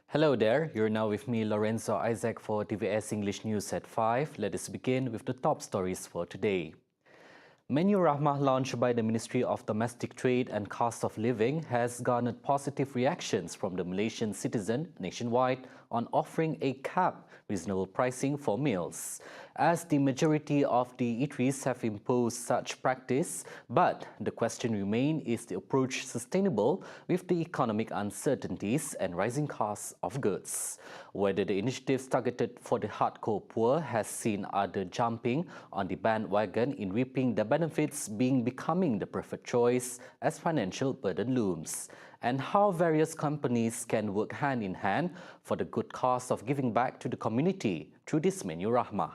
Hello there, you're now with me, Lorenzo Isaac, for TVS English News at 5. Let us begin with the top stories for today. Menu Rahmah launched by the Ministry of Domestic Trade and Cost of Living has garnered positive reactions from the Malaysian citizen nationwide on offering a cap reasonable pricing for meals, as the majority of the eateries have imposed such practice. But the question remains, is the approach sustainable with the economic uncertainties and rising costs of goods? Whether the initiatives targeted for the hardcore poor has seen others jumping on the bandwagon in reaping the benefits becoming the preferred choice as financial burden looms, and how various companies can work hand in hand for the good cause of giving back to the community through this Menu Rahmah.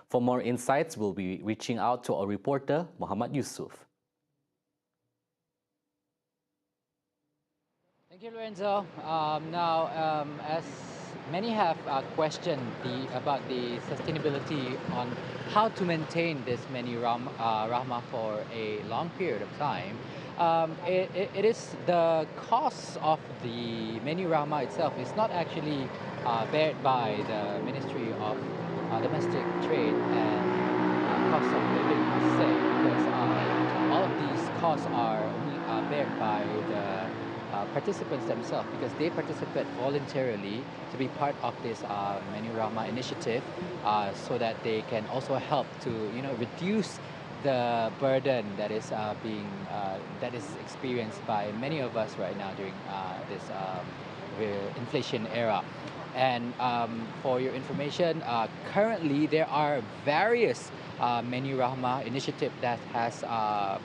For more insights, we'll be reaching out to our reporter, Muhammad Yusuf. Thank you, Lorenzo. As many have questioned about the sustainability on how to maintain this Menu Rahmah for a long period of time, it is the cost of the Menu Rahmah itself is not actually bared by the Ministry of Domestic Trade and Cost of Living, I must say, because all of these costs are only bared by the participants themselves, because they participate voluntarily to be part of this Menu Rahmah initiative, so that they can also help to reduce the burden that is experienced by many of us right now during this inflation era. And for your information, currently there are various Menu Rahmah initiative that has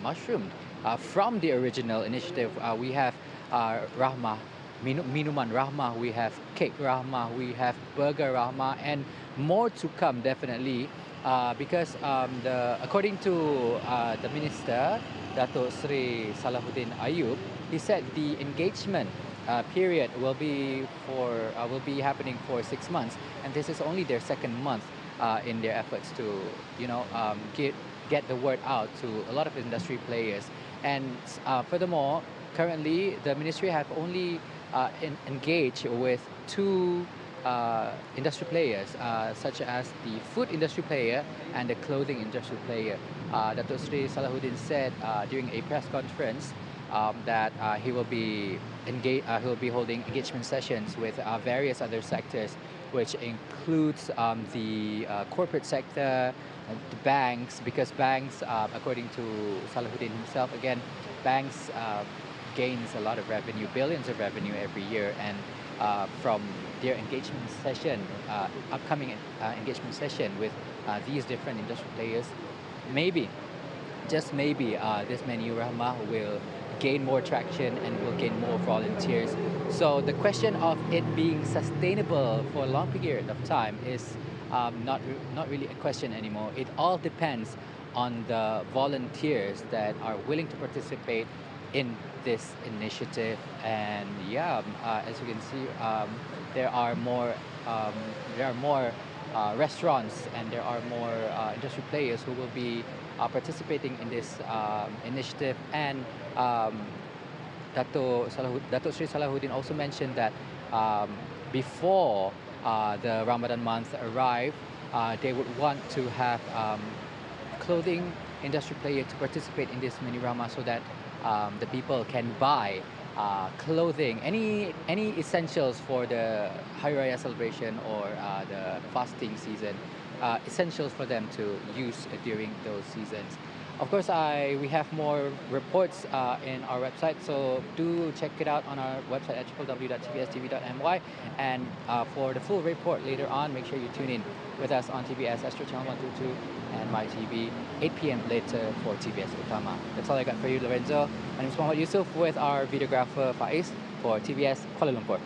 mushroomed from the original initiative. We have Rahmah, Minuman Rahmah, we have Cake Rahmah, we have Burger Rahmah, and more to come definitely, because according to the Minister, Dato Sri Salahuddin Ayub, he said the engagement period will be happening for 6 months, and this is only their second month in their efforts to get the word out to a lot of industry players. And furthermore, currently the ministry have only engaged with 2 industry players, such as the food industry player and the clothing industry player. Dato Sri Salahuddin said during a press conference that he will be holding engagement sessions with various other sectors, which includes the corporate sector, the banks, because banks, according to Salahuddin himself, again, banks gains a lot of revenue, billions of revenue every year, and from their engagement session, upcoming engagement session with these different industry players, maybe, just maybe, this Menu Rahmah will gain more traction and will gain more volunteers. So the question of it being sustainable for a long period of time is not really a question anymore. It all depends on the volunteers that are willing to participate in this initiative. And yeah, as you can see, there are more restaurants and there are more industry players who will be participating in this initiative. And Dato Sri Salahuddin also mentioned that before the Ramadan month arrive, they would want to have clothing industry player to participate in this Menu Rahmah, so that the people can buy clothing, any essentials for the Hari Raya celebration or the fasting season, essentials for them to use during those seasons. Of course, we have more reports in our website, so do check it out on our website at www.tvstv.my. And for the full report later on, make sure you tune in with us on TVS Astro Channel 122 and MyTV, 8 p.m. later for TVS Utama. That's all I got for you, Lorenzo. My name is Muhammad Yusuf with our videographer Faiz for TVS Kuala Lumpur.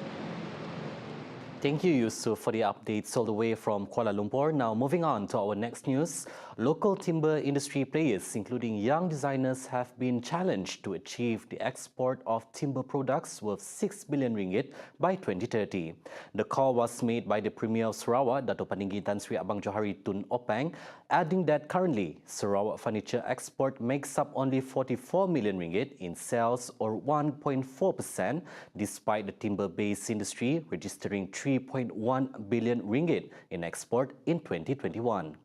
Thank you, Yusuf, for the updates all the way from Kuala Lumpur. Now, moving on to our next news. Local timber industry players, including young designers, have been challenged to achieve the export of timber products worth 6 billion ringgit by 2030. The call was made by the Premier of Sarawak, Dato' Paninggi Tan Sri Abang Johari Tun Openg, adding that currently Sarawak furniture export makes up only 44 million ringgit in sales, or 1.4%, despite the timber-based industry registering 3.1 billion ringgit in export in 2021.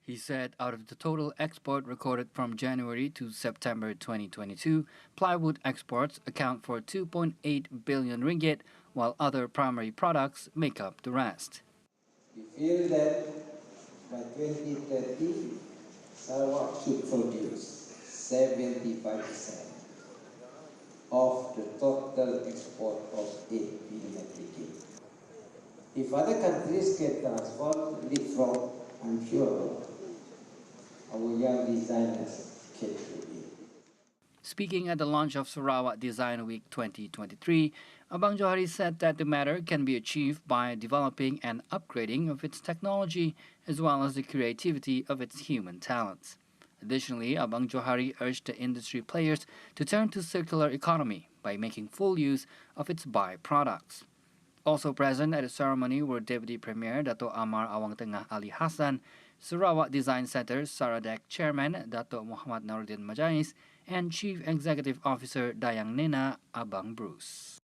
He said out of the total export recorded from January to September 2022, plywood exports account for 2.8 billion ringgit, while other primary products make up the rest. We feel that by 2030, Sarawak should produce 75% of the total export of 8 billion ringgit. If other countries can transport leapfrog, I'm sure our young designers can do it. Speaking at the launch of Sarawak Design Week 2023, Abang Johari said that the matter can be achieved by developing and upgrading of its technology as well as the creativity of its human talents. Additionally, Abang Johari urged the industry players to turn to circular economy by making full use of its byproducts. Also present at the ceremony were Deputy Premier Dato' Amar Awang Tengah Ali Hassan, Sarawak Design Center Saradec Chairman Dato' Muhammad Naruddin Majais, and Chief Executive Officer Dayang Nena Abang Bruce.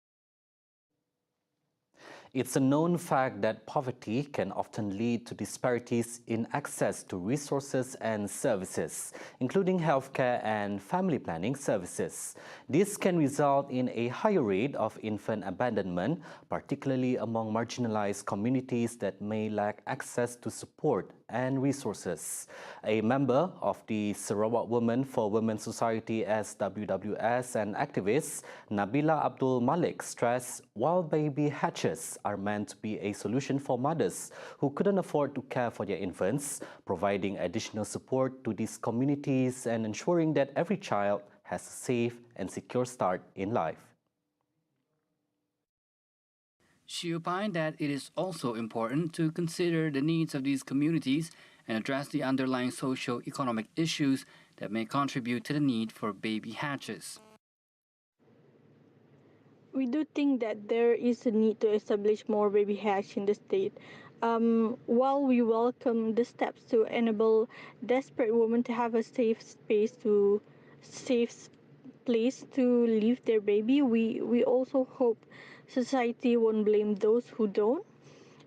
It's a known fact that poverty can often lead to disparities in access to resources and services, including healthcare and family planning services. This can result in a higher rate of infant abandonment, particularly among marginalized communities that may lack access to support and resources. A member of the Sarawak Women for Women Society SWWS and activist Nabila Abdul Malik stressed while baby hatches are meant to be a solution for mothers who couldn't afford to care for their infants, providing additional support to these communities and ensuring that every child has a safe and secure start in life. She opined that it is also important to consider the needs of these communities and address the underlying socio-economic issues that may contribute to the need for baby hatches. We do think that there is a need to establish more baby hatch in the state. While we welcome the steps to enable desperate women to have a safe place to leave their baby, we also hope society won't blame those who don't,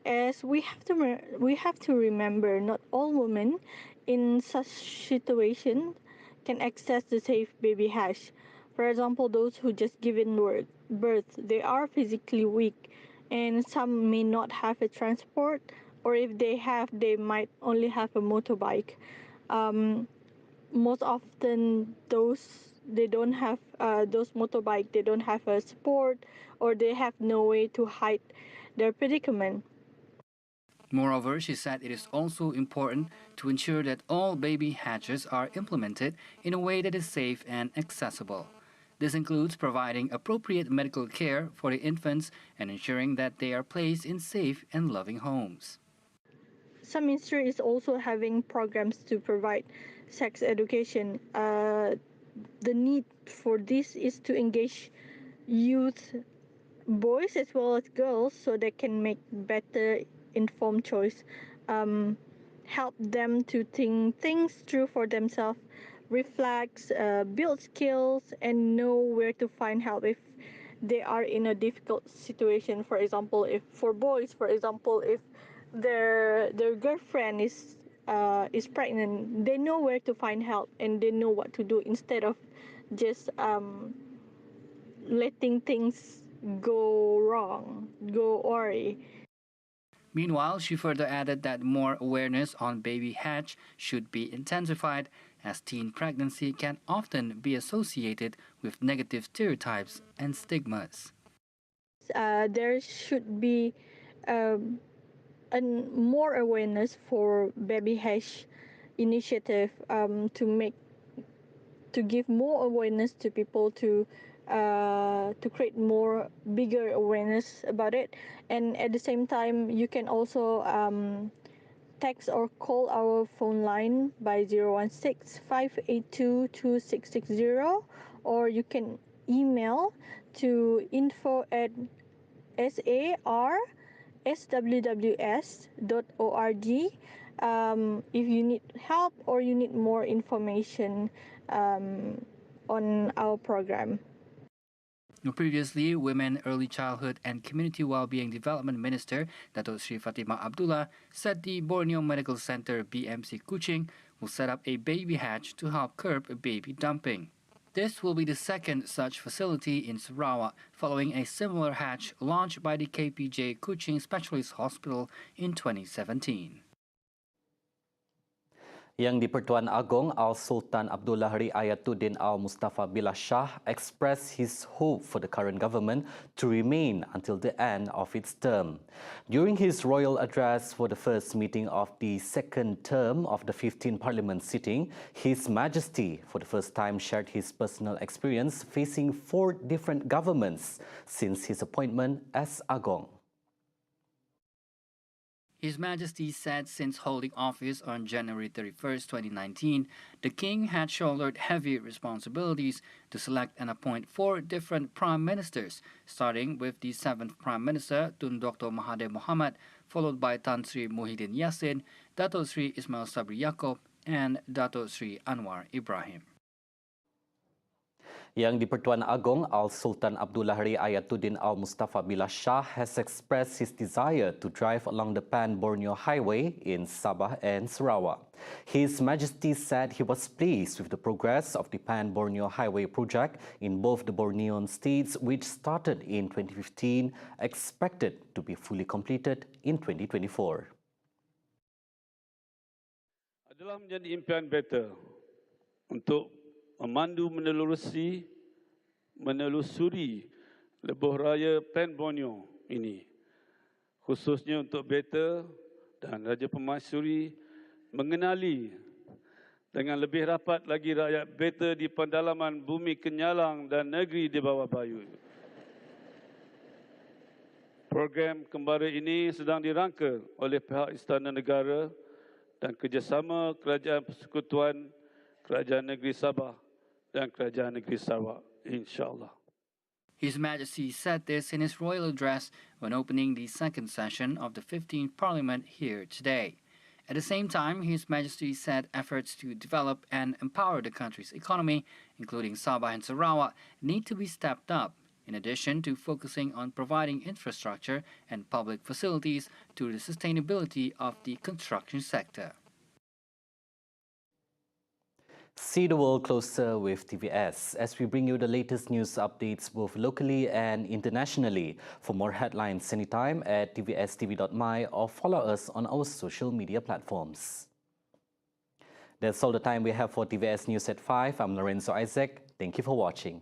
as we have to remember not all women in such situations can access the safe baby hatch. For example, those who just given birth, they are physically weak, and some may not have a transport, or if they have, they might only have a motorbike. Most often, they don't have those motorbike. They don't have a support, or they have no way to hide their predicament. Moreover, she said it is also important to ensure that all baby hatches are implemented in a way that is safe and accessible. This includes providing appropriate medical care for the infants and ensuring that they are placed in safe and loving homes. Some ministry is also having programs to provide sex education. The need for this is to engage youth, boys as well as girls, so they can make better informed choice. Help them to think things through for themselves, reflect, build skills, and know where to find help if they are in a difficult situation. For example, if for boys, if their girlfriend is pregnant, they know where to find help and they know what to do instead of just letting things go wrong, go awry. Meanwhile, she further added that more awareness on baby hatch should be intensified, as teen pregnancy can often be associated with negative stereotypes and stigmas. There should be more awareness for baby hatch initiative, to give more awareness to people to to create more bigger awareness about it. And at the same time, you can also text or call our phone line by 016-582-2660, or you can email to info@sarswws.org if you need help or you need more information on our program. Previously, Women, Early Childhood and Community Wellbeing Development Minister Dato Sri Fatimah Abdullah said the Borneo Medical Center BMC Kuching will set up a baby hatch to help curb baby dumping. This will be the second such facility in Sarawak, following a similar hatch launched by the KPJ Kuching Specialist Hospital in 2017. Yang di-Pertuan Agong Al-Sultan Abdullah Riayatuddin Al-Mustafa Billah Shah expressed his hope for the current government to remain until the end of its term. During his royal address for the first meeting of the second term of the 15th Parliament sitting, His Majesty for the first time shared his personal experience facing 4 different governments since his appointment as Agong. His Majesty said since holding office on January 31, 2019, the King had shouldered heavy responsibilities to select and appoint 4 different Prime Ministers, starting with the 7th Prime Minister, Tun Dr. Mahathir Mohamad, followed by Tan Sri Muhyiddin Yassin, Dato Sri Ismail Sabri Yaakob, and Dato Sri Anwar Ibrahim. Yang di-Pertuan Agong Al-Sultan Abdullah Riayatuddin Al-Mustafa Billah Shah has expressed his desire to drive along the Pan-Borneo Highway in Sabah and Sarawak. His Majesty said he was pleased with the progress of the Pan-Borneo Highway project in both the Bornean states, which started in 2015, expected to be fully completed in 2024. Adalah menjadi impian beta untuk memandu menelusuri lebuh raya Pan Borneo ini, khususnya untuk beta dan Raja Permaisuri mengenali dengan lebih rapat lagi rakyat beta di pendalaman bumi Kenyalang dan negeri di bawah Bayu. Program kembara ini sedang dirangka oleh pihak Istana Negara dan kerjasama Kerajaan Persekutuan Kerajaan Negeri Sabah dan Kerajaan Negeri Sarawak, insyaAllah. His Majesty said this in his royal address when opening the second session of the 15th Parliament here today. At the same time, His Majesty said efforts to develop and empower the country's economy, including Sabah and Sarawak, need to be stepped up, in addition to focusing on providing infrastructure and public facilities to the sustainability of the construction sector. See the world closer with TVS as we bring you the latest news updates both locally and internationally. For more headlines anytime at tvstv.my or follow us on our social media platforms. That's all the time we have for TVS News at 5. I'm Lorenzo Isaac. Thank you for watching.